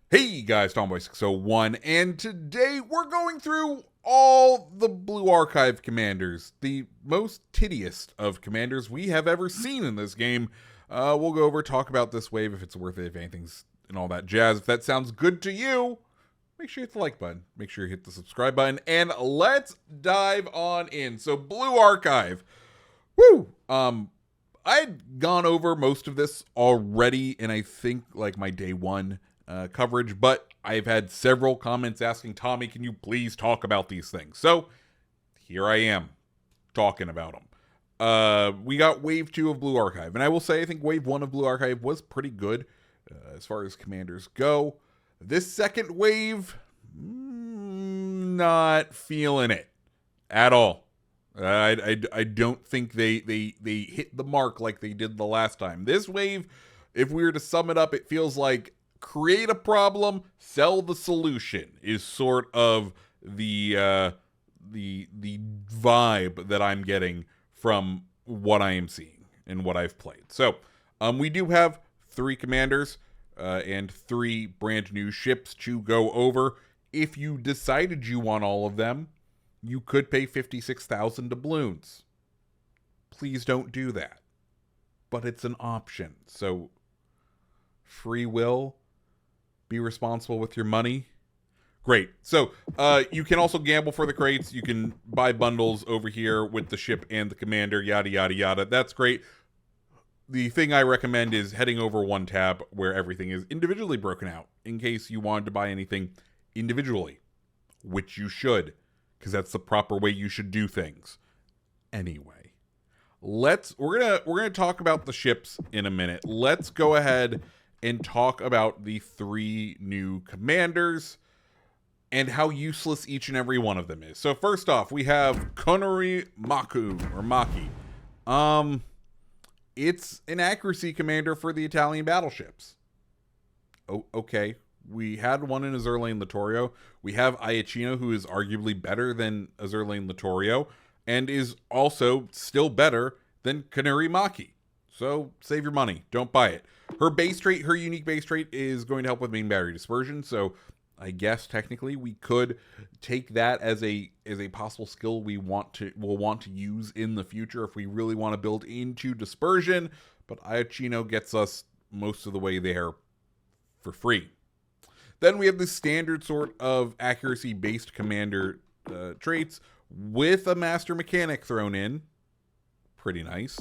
Hey guys, Tomboy601, and today we're going through all the Blue Archive commanders, the most tittiest of commanders we have ever seen in this game. We'll go over, talk about this wave, if it's worth it, if anything's, and all that jazz. If that sounds good to you, make sure you hit the like button, make sure you hit the subscribe button, and let's dive on in. So, Blue Archive. Woo! I had gone over most of this already, and I think like my day one coverage, but I've had several comments asking, Tommy, can you please talk about these things? So here I am talking about them. We got wave 2 of Blue Archive, and I will say I think wave 1 of Blue Archive was pretty good as far as commanders go. This second wave, not feeling it at all. I don't think they hit the mark like they did the last time. This wave, if we were to sum it up, it feels like create a problem, sell the solution is sort of the vibe that I'm getting from what I am seeing and what I've played. So we do have 3 commanders and 3 brand new ships to go over. If you decided you want all of them, you could pay 56,000 doubloons. Please don't do that. But it's an option. So free will, be responsible with your money. Great. So you can also gamble for the crates. You can buy bundles over here with the ship and the commander, yada, yada, yada. That's great. The thing I recommend is heading over one tab where everything is individually broken out in case you wanted to buy anything individually, which you should, because that's the proper way you should do things. Anyway, we're gonna talk about the ships in a minute. Let's go ahead and talk about the 3 new commanders and how useless each and every one of them is. So first off, we have Konuri Maki. It's an accuracy commander for the Italian battleships. Oh, okay. We had one in Azurlane Littorio. We have Ayachino, who is arguably better than Azurlane Littorio, and is also still better than Konuri Maki. So save your money. Don't buy it. Her base trait, her unique base trait, is going to help with main battery dispersion. So I guess technically we could take that as a possible skill we'll want to use in the future if we really want to build into dispersion. But Ayachino gets us most of the way there for free. Then we have the standard sort of accuracy-based commander traits with a master mechanic thrown in. Pretty nice.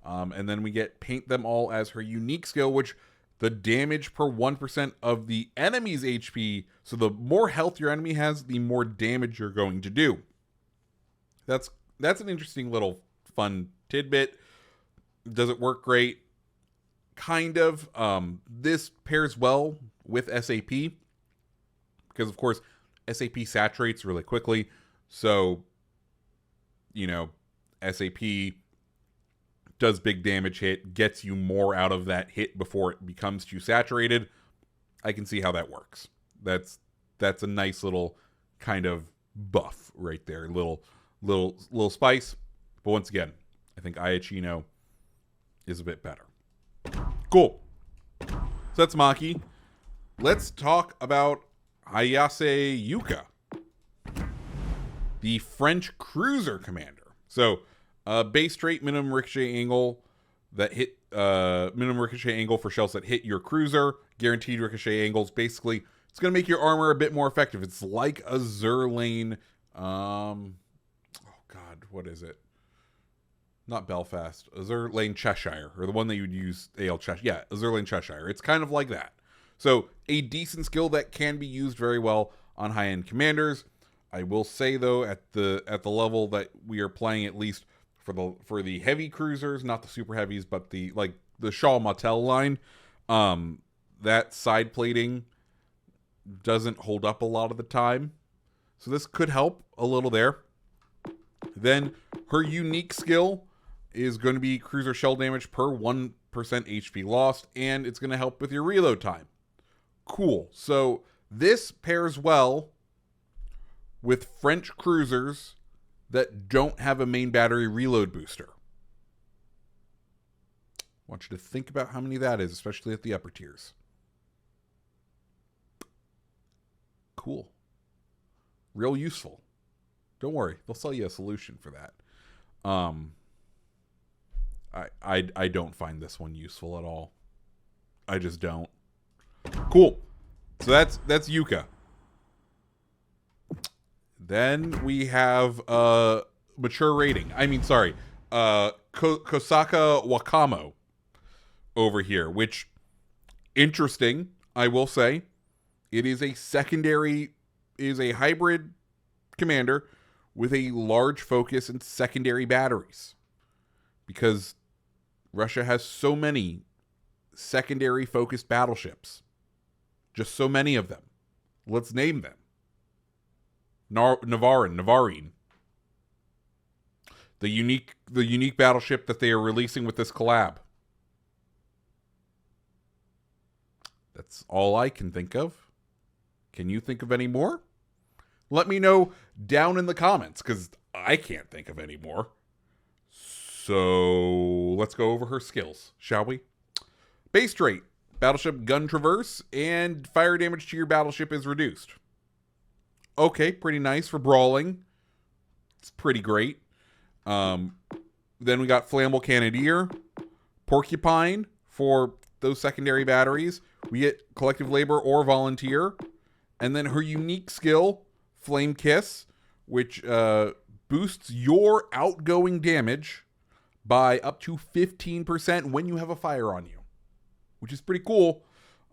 And then we get paint them all as her unique skill, which the damage per 1% of the enemy's HP. So the more health your enemy has, the more damage you're going to do. That's an interesting little fun tidbit. Does it work great? Kind of. This pairs well with SAP, because of course SAP saturates really quickly. So, SAP does big damage hit, gets you more out of that hit before it becomes too saturated. I can see how that works. That's a nice little kind of buff right there. Little spice. But once again, I think Ayachino is a bit better. Cool. So that's Maki. Let's talk about Hayase Yuuka, the French cruiser commander. So, base trait, minimum ricochet angle that hit minimum ricochet angle for shells that hit your cruiser. Guaranteed ricochet angles. Basically, it's going to make your armor a bit more effective. It's like Azurlane. Oh God, what is it? Not Belfast. Azurlane Cheshire, or the one that you would use AL Cheshire. Yeah, Azurlane Cheshire. It's kind of like that. So a decent skill that can be used very well on high-end commanders. I will say though, at the level that we are playing, at least for the heavy cruisers, not the super heavies, but the Shaw Martel line, that side plating doesn't hold up a lot of the time. So this could help a little there. Then her unique skill is going to be cruiser shell damage per 1% HP lost, and it's going to help with your reload time. Cool. So this pairs well with French cruisers that don't have a main battery reload booster. I want you to think about how many that is, especially at the upper tiers. Cool. Real useful. Don't worry, they'll sell you a solution for that. I don't find this one useful at all. I just don't. Cool. So that's Yuuka. Then we have mature rating. Kosaka Wakamo over here, which interesting, I will say. It is a hybrid commander with a large focus in secondary batteries. Because Russia has so many secondary focused battleships. Just so many of them. Let's name them. Navarine. The unique battleship that they are releasing with this collab. That's all I can think of. Can you think of any more? Let me know down in the comments, because I can't think of any more. So let's go over her skills, shall we? Base trait, battleship gun traverse, and fire damage to your battleship is reduced. Okay, pretty nice for brawling. It's pretty great. Then we got flammable cannoneer, porcupine for those secondary batteries. We get collective labor or volunteer. And then her unique skill, Flame Kiss, which boosts your outgoing damage by up to 15% when you have a fire on you, which is pretty cool.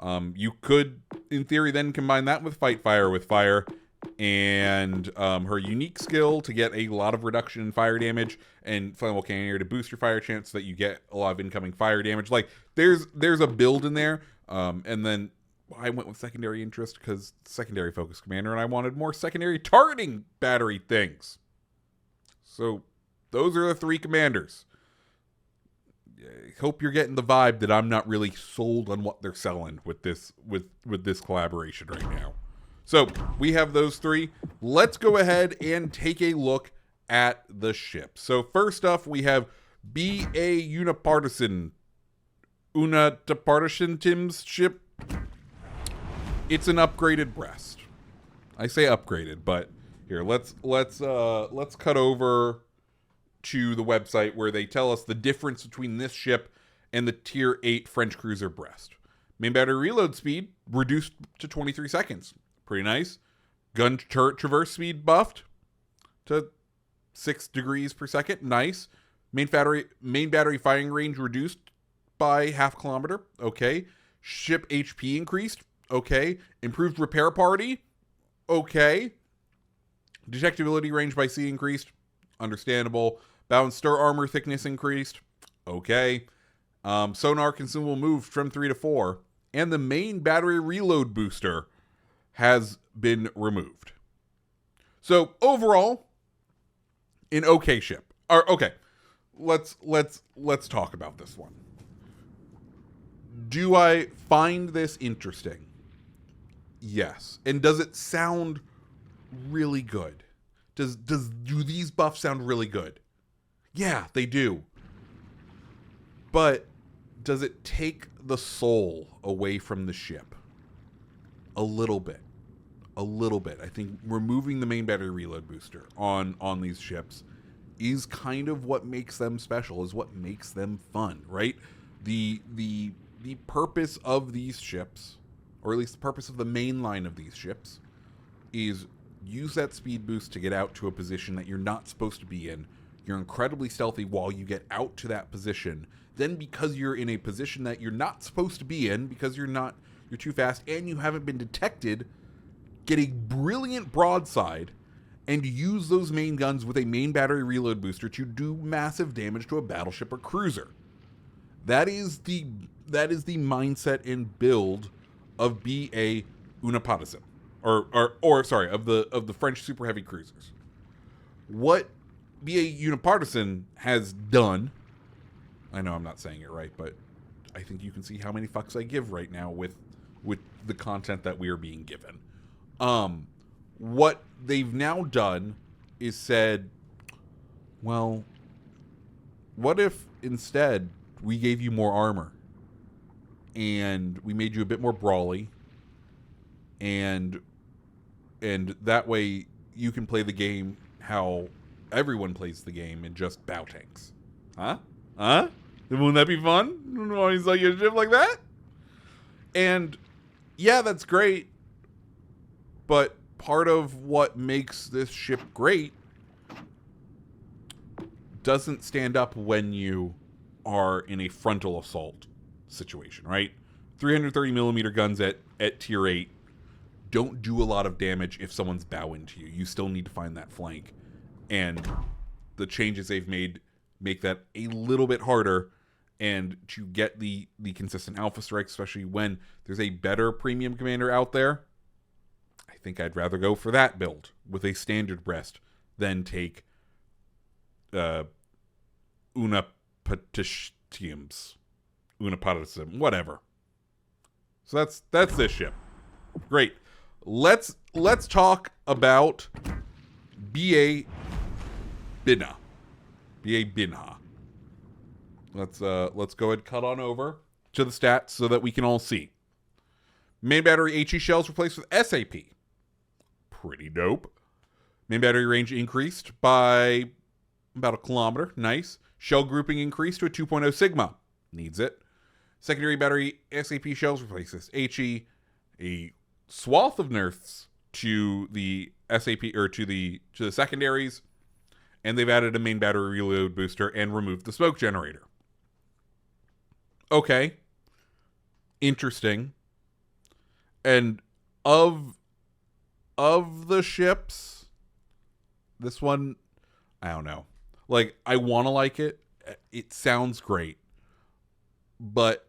You could, in theory, then combine that with Fight Fire with Fire, and her unique skill to get a lot of reduction in fire damage, and Flammable Cannoneer to boost your fire chance so that you get a lot of incoming fire damage. Like, there's a build in there, and then I went with secondary interest because secondary focus commander, and I wanted more secondary targeting battery things. So those are the three commanders. I hope you're getting the vibe that I'm not really sold on what they're selling with this collaboration right now. So we have those three. Let's go ahead and take a look at the ship. So first off, we have BA Utnapishtim's ship. It's an upgraded breast. I say upgraded, but here let's cut over to the website where they tell us the difference between this ship and the Tier 8 French cruiser breast. Main battery reload speed reduced to 23 seconds. Pretty nice. Gun turret traverse speed buffed to 6 degrees per second. Nice. Main battery firing range reduced by half kilometer. Okay. Ship HP increased. Okay. Improved repair party. Okay. Detectability range by sea increased. Understandable. Bow and stir armor thickness increased. Okay. Sonar consumable moved from 3 to 4. And the main battery reload booster has been removed. So overall, an okay ship. Okay. Let's talk about this one. Do I find this interesting? Yes. And does it sound really good? Do these buffs sound really good? Yeah, they do. But does it take the soul away from the ship? A little bit. I think removing the main battery reload booster on these ships is kind of what makes them special, is what makes them fun, right? The purpose of these ships, or at least the purpose of the main line of these ships, is use that speed boost to get out to a position that you're not supposed to be in. You're incredibly stealthy while you get out to that position. Then because you're in a position that you're not supposed to be in, because you're too fast and you haven't been detected, get a brilliant broadside and use those main guns with a main battery reload booster to do massive damage to a battleship or cruiser. That is the mindset and build of BA Utnapishtim. Of the French super heavy cruisers. What BA Utnapishtim has done, I know I'm not saying it right, but I think you can see how many fucks I give right now with the content that we are being given. What they've now done is said, well, what if instead we gave you more armor and we made you a bit more brawly, and And that way you can play the game how everyone plays the game in just bow tanks. Huh? Wouldn't that be fun? Always like a ship like that? And yeah, that's great. But part of what makes this ship great doesn't stand up when you are in a frontal assault situation, right? 330 millimeter guns at tier 8 don't do a lot of damage if someone's bowing to you. You still need to find that flank. And the changes they've made make that a little bit harder, and to get the consistent alpha strikes, especially when there's a better premium commander out there, I think I'd rather go for that build with a standard breast than take Utnapishtim, whatever. So that's this ship. Great. Let's talk about BA Binah. BA Binah. Let's go ahead and cut on over to the stats so that we can all see. Main battery HE shells replaced with SAP. Pretty dope. Main battery range increased by about a kilometer. Nice. Shell grouping increased to a 2.0 Sigma. Needs it. Secondary battery SAP shells replaces HE. A swath of nerfs to the SAP or to the secondaries, and they've added a main battery reload booster and removed the smoke generator. Okay. Interesting. And of the ships, this one, I don't know. Like, I want to like it. It sounds great. But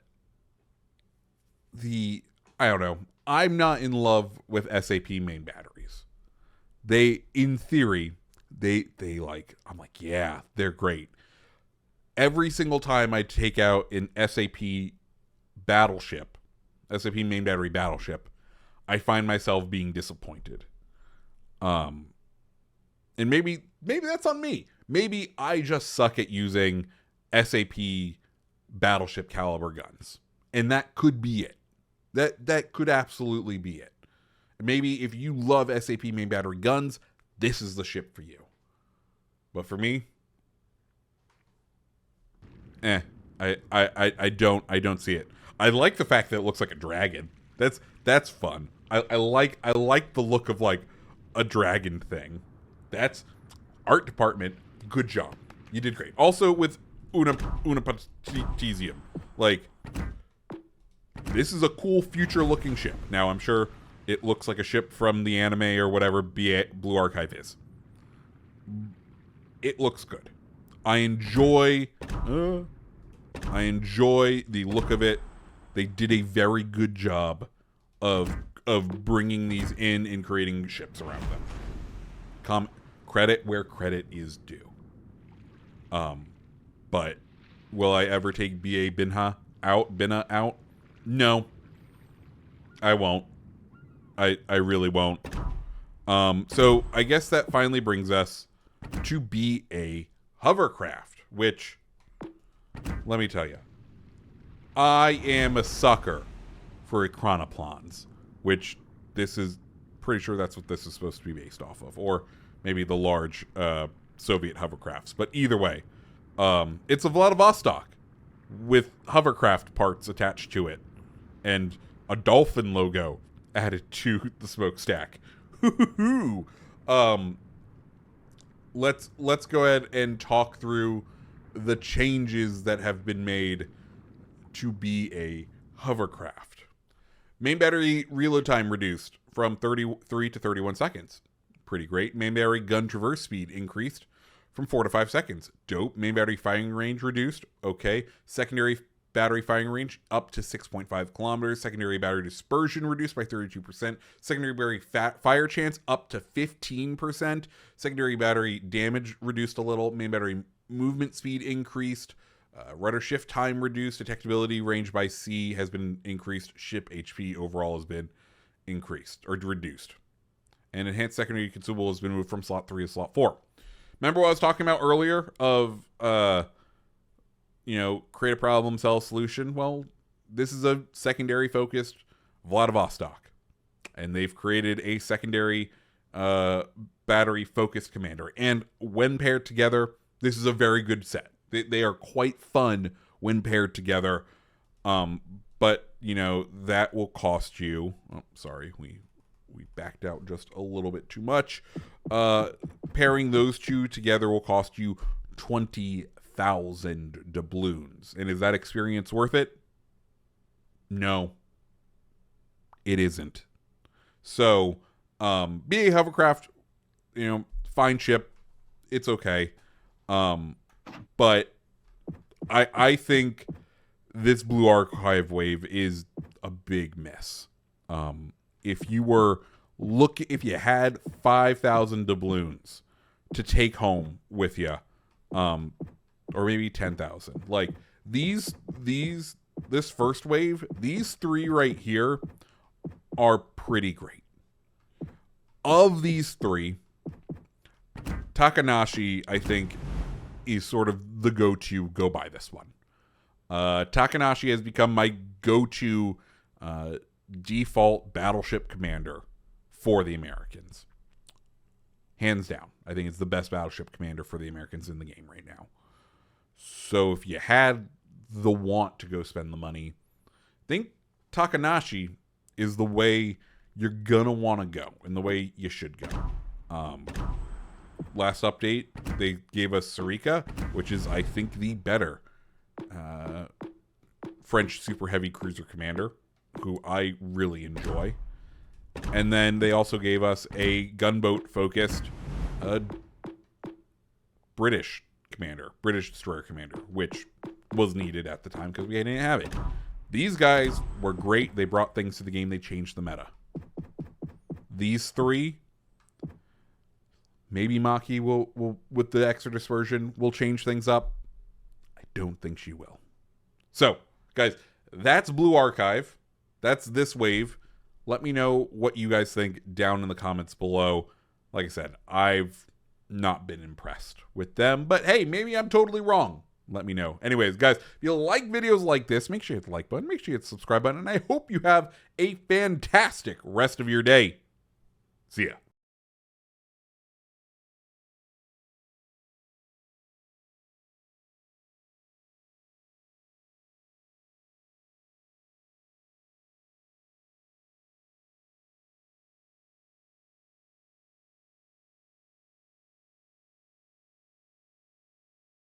I don't know. I'm not in love with SAP main batteries. They, in theory, they like, I'm like, yeah, they're great. Every single time I take out an SAP battleship, SAP main battery battleship, I find myself being disappointed. And maybe that's on me. Maybe I just suck at using SAP battleship caliber guns. And that could be it. That could absolutely be it. Maybe if you love SAP main battery guns, this is the ship for you. But for me, I don't see it. I like the fact that it looks like a dragon. That's fun. I like the look of like a dragon thing. That's art department. Good job. You did great. Also with Utnapishtim, like, this is a cool future looking ship. Now I'm sure it looks like a ship from the anime or whatever BA Blue Archive is. It looks good. I enjoy the look of it. They did a very good job of bringing these in and creating ships around them. Credit where credit is due. But will I ever take BA Binah out? No. I won't. I really won't. So I guess that finally brings us to BA Hovercraft, which, let me tell you, I am a sucker for chronoplans, which this is pretty sure that's what this is supposed to be based off of, or maybe the large Soviet hovercrafts. But either way, it's a Vladivostok with hovercraft parts attached to it and a dolphin logo added to the smokestack. Let's go ahead and talk through the changes that have been made to be a hovercraft. Main battery reload time reduced from 33 to 31 seconds. Pretty great. Main battery gun traverse speed increased from 4 to 5 seconds. Dope. Main battery firing range reduced. Okay. Secondary battery firing range up to 6.5 kilometers. Secondary battery dispersion reduced by 32%. Secondary battery fire chance up to 15%. Secondary battery damage reduced a little. Main battery movement speed increased. Rudder shift time reduced. Detectability range by sea has been increased. Ship HP overall has been increased or reduced. And enhanced secondary consumable has been moved from slot 3 to slot 4. Remember what I was talking about earlier of, create a problem, sell a solution? Well, this is a secondary focused Vladivostok. and they've created a secondary battery focused commander. And when paired together, this is a very good set. They are quite fun when paired together. But, you know, that will cost you... Oh, sorry, we backed out just a little bit too much. Pairing those two together will cost you 20,000 doubloons. And is that experience worth it? No. It isn't. So, BA Hovercraft, you know, fine ship. It's okay. But I think this Blue Archive wave is a big mess. If you had 5,000 doubloons to take home with you, or maybe 10,000, like this first wave, these three right here are pretty great. Of these three, Takanashi, I think, is sort of the go-to. Go buy this one. Takanashi has become my go-to default battleship commander for the Americans. Hands down. I think it's the best battleship commander for the Americans in the game right now. So if you had the want to go spend the money, I think Takanashi is the way you're gonna want to go and the way you should go. Last update, they gave us Sarika, which is, I think, the better French super heavy cruiser commander, who I really enjoy. And then they also gave us a gunboat focused British destroyer commander, which was needed at the time because we didn't have it. These guys were great. They brought things to the game. They changed the meta. These three, maybe Maki will with the Exodus version, will change things up. I don't think she will. So, guys, that's Blue Archive. That's this wave. Let me know what you guys think down in the comments below. Like I said, I've not been impressed with them, but hey, maybe I'm totally wrong. Let me know. Anyways, guys, if you like videos like this, make sure you hit the like button, make sure you hit the subscribe button, and I hope you have a fantastic rest of your day. See ya.